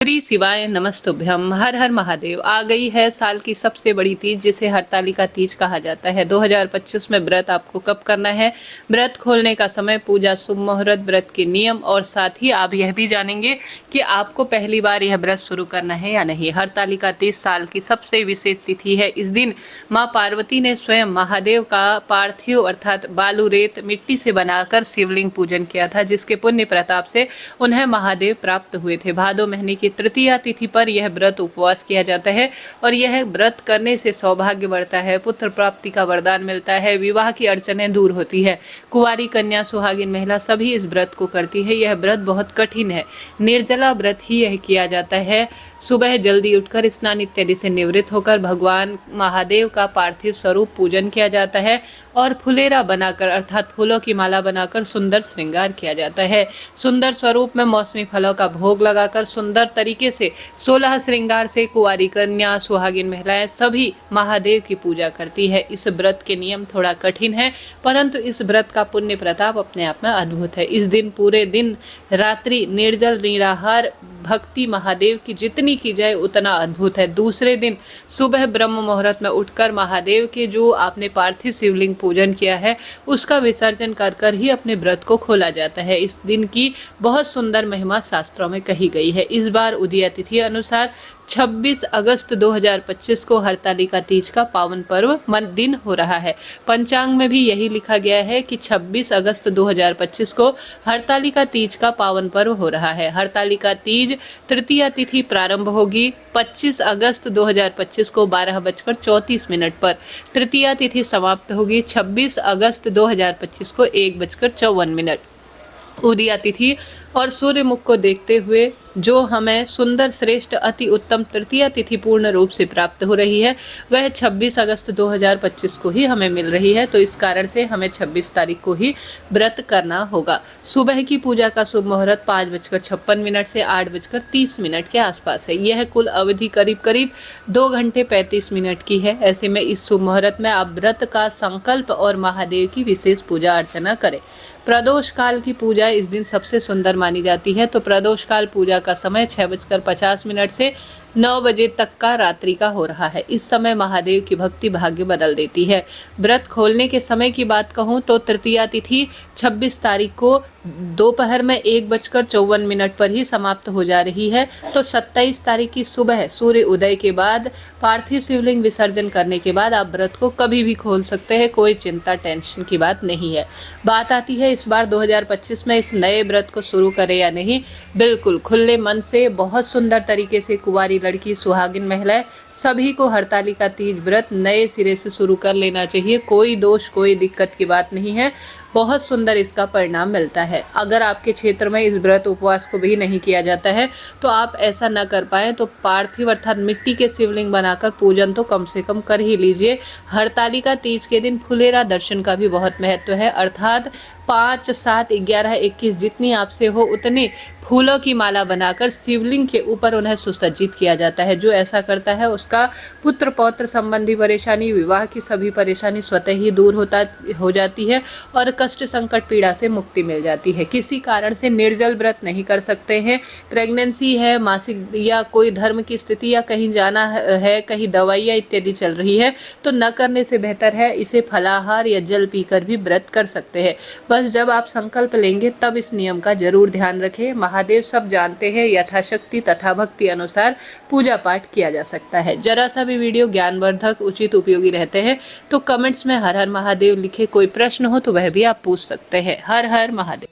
श्री शिवाय नमस्तुभ्यम। हर हर महादेव। आ गई है साल की सबसे बड़ी तीज, जिसे हरतालिका तीज कहा जाता है। 2025 में व्रत आपको कब करना है, व्रत खोलने का समय, पूजा शुभ मुहूर्त, व्रत के नियम और साथ ही आप यह भी जानेंगे कि आपको पहली बार यह व्रत शुरू करना है या नहीं। हरतालिका तीज साल की सबसे विशेष तिथि है। इस दिन माँ पार्वती ने स्वयं महादेव का पार्थिव अर्थात बालू रेत मिट्टी से बनाकर शिवलिंग पूजन किया था, जिसके पुण्य प्रताप से उन्हें महादेव प्राप्त हुए थे। भादो महीने की तृतीया तिथि पर यह व्रत उपवास किया जाता है और यह व्रत करने से सौभाग्य बढ़ता है, पुत्र प्राप्ति का वरदान मिलता है, विवाह की अड़चनें दूर होती है। कुंवारी कन्या, सुहागिन महिला सभी इस व्रत को करती है। यह व्रत बहुत कठिन है, निर्जला व्रत ही यह किया जाता है। सुबह जल्दी उठकर स्नान इत्यादि से निवृत्त होकर भगवान महादेव का पार्थिव स्वरूप पूजन किया जाता है और फुलेरा बनाकर अर्थात फूलों की माला बनाकर सुंदर श्रृंगार किया जाता है। सुंदर स्वरूप में मौसमी फलों का भोग लगाकर सुंदर तरीके से 16 श्रृंगार से कुंवारी कन्या, सुहागिन महिलाएं सभी महादेव की पूजा करती है। इस व्रत के नियम थोड़ा कठिन है, परंतु इस व्रत का पुण्य प्रताप अपने आप में अद्भुत है। इस दिन पूरे दिन रात्रि निर्जल निराहार भक्ति महादेव की जितनी की जाए उतना अद्भुत है। दूसरे दिन सुबह ब्रह्म मुहूर्त में उठकर महादेव के जो आपने पार्थिव शिवलिंग पूजन किया है उसका विसर्जन कर कर ही अपने व्रत को खोला जाता है। इस दिन की बहुत सुंदर महिमा शास्त्रों में कही गई है। इस बार उदया तिथि अनुसार 26 अगस्त 2025 को हरतालिका तीज का पावन पर्व दिन हो रहा है। पंचांग में भी यही लिखा गया है कि 26 अगस्त 2025 को हरतालिका तीज का पावन पर्व हो रहा है। हरतालिका तीज तृतीया तिथि प्रारंभ होगी 25 अगस्त 2025 को 12:34 पर। तृतीया तिथि समाप्त होगी 26 अगस्त 2025 को 1:54। उदया तिथि और सूर्य मुख को देखते हुए जो हमें सुंदर श्रेष्ठ अति उत्तम तृतीया तिथि पूर्ण रूप से प्राप्त हो रही है वह 26 अगस्त 2025 को ही हमें मिल रही है। तो इस कारण से हमें 26 तारीख को ही व्रत करना होगा। सुबह की पूजा का शुभ मुहूर्त 5:56 से 8:30 के आसपास है। यह कुल अवधि करीब करीब 2 घंटे 35 मिनट की है। ऐसे में इस शुभ मुहूर्त में आप व्रत का संकल्प और महादेव की विशेष पूजा अर्चना करें। प्रदोष काल की पूजा इस दिन सबसे सुंदर मानी जाती है। तो प्रदोष काल पूजा का समय 6:50 से 9 बजे तक का रात्रि का हो रहा है। इस समय महादेव की भक्ति भाग्य बदल देती है। व्रत खोलने के समय की बात कहूँ तो तृतीया तिथि 26 तारीख को दोपहर में 1:54 पर ही समाप्त हो जा रही है। तो 27 तारीख की सुबह सूर्य उदय के बाद पार्थिव शिवलिंग विसर्जन करने के बाद आप व्रत को कभी भी खोल सकते हैं। कोई चिंता टेंशन की बात नहीं है। बात आती है इस बार 2025 में इस नए व्रत को शुरू करें या नहीं। बिल्कुल खुले मन से बहुत सुंदर तरीके से कुंवारी लड़की, सुहागिन महिलाएं सभी को हरतालिका तीज व्रत नए सिरे से शुरू कर लेना चाहिए। कोई दोष कोई दिक्कत की बात नहीं है। बहुत सुंदर इसका परिणाम मिलता है। अगर आपके क्षेत्र में इस व्रत उपवास को भी नहीं किया जाता है तो आप ऐसा न कर पाए तो पार्थिव अर्थात मिट्टी के शिवलिंग बनाकर पूजन तो कम से कम कर ही लीजिए। हरतालिका तीज के दिन फुलेरा दर्शन का भी बहुत महत्व है। अर्थात 5, 7, 11, 21 जितनी आपसे हो उतने फूलों की माला बनाकर शिवलिंग के ऊपर उन्हें सुसज्जित किया जाता है। जो ऐसा करता है उसका पुत्र पौत्र संबंधी परेशानी, विवाह की सभी परेशानी स्वतः ही दूर हो जाती है और कष्ट संकट पीड़ा से मुक्ति मिल जाती है। किसी कारण से निर्जल व्रत नहीं कर सकते हैं, प्रेगनेंसी है, मासिक या कोई धर्म की स्थिति या कहीं जाना है, कहीं दवाइयाँ इत्यादि चल रही है तो न करने से बेहतर है इसे फलाहार या जल पीकर भी व्रत कर सकते हैं। बस जब आप संकल्प लेंगे तब इस नियम का जरूर ध्यान रखें। महादेव सब जानते हैं, यथाशक्ति तथा भक्ति अनुसार पूजा पाठ किया जा सकता है। जरा सा भी वीडियो ज्ञानवर्धक उचित उपयोगी रहते हैं तो कमेंट्स में हर हर महादेव लिखे। कोई प्रश्न हो तो वह भी आप पूछ सकते हैं। हर हर महादेव।